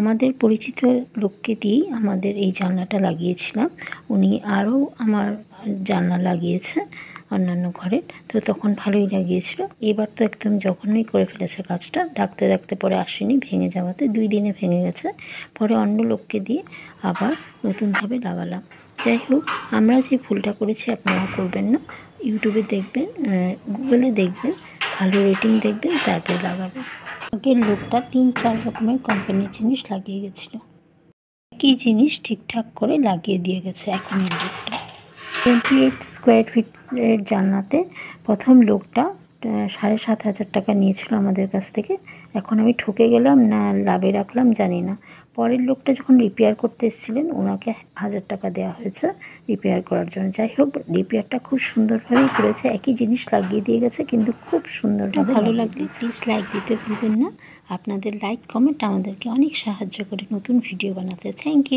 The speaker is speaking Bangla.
আমাদের পরিচিত লোককে দিয়েই আমাদের এই জানলাটা লাগিয়েছিলাম। উনি আরও আমার জানলা লাগিয়েছে অন্যান্য ঘরের, তো তখন ভালোই লাগিয়েছিল। এবার তো একদম জঘন্যই করে ফেলেছে কাজটা, ডাকতে ডাকতে পরে আসেনি, ভেঙে যাওয়াতে 2 দিনে ভেঙে গেছে। পরে অন্য লোককে দিয়ে আবার নতুনভাবে লাগালাম। যাই হোক, আমরা যে ভুলটা করেছি আপনারা করবেন না। ইউটিউবে দেখবেন, গুগলে দেখবেন, ভালো রেটিং দেখবেন, তারপরে লাগাবেন। আগের লোকটা 3-4 রকমের কোম্পানির জিনিস লাগিয়ে গেছিলো, একই জিনিস ঠিকঠাক করে লাগিয়ে দিয়ে গেছে এখনের লোকটা। 28 স্কোয়ার ফিটের জানলাতে প্রথম লোকটা 7,500 টাকা নিয়েছিল আমাদের কাছ থেকে। এখন আমি ঠকে গেলাম না লাভে রাখলাম জানি না। পরের লোকটা যখন রিপেয়ার করতে এসেছিলেন, ওনাকে 1,000 টাকা দেওয়া হয়েছে রিপেয়ার করার জন্য। যাই হোক, রিপেয়ারটা খুব সুন্দরভাবেই করেছে, একই জিনিস লাগিয়ে দিয়ে গেছে, কিন্তু খুব সুন্দরভাবে। ভালো লাগলে প্লিজ লাইক দিতে ভুলবেন না। আপনাদের লাইক কমেন্ট আমাদেরকে অনেক সাহায্য করে নতুন ভিডিও বানাতে। Thank you.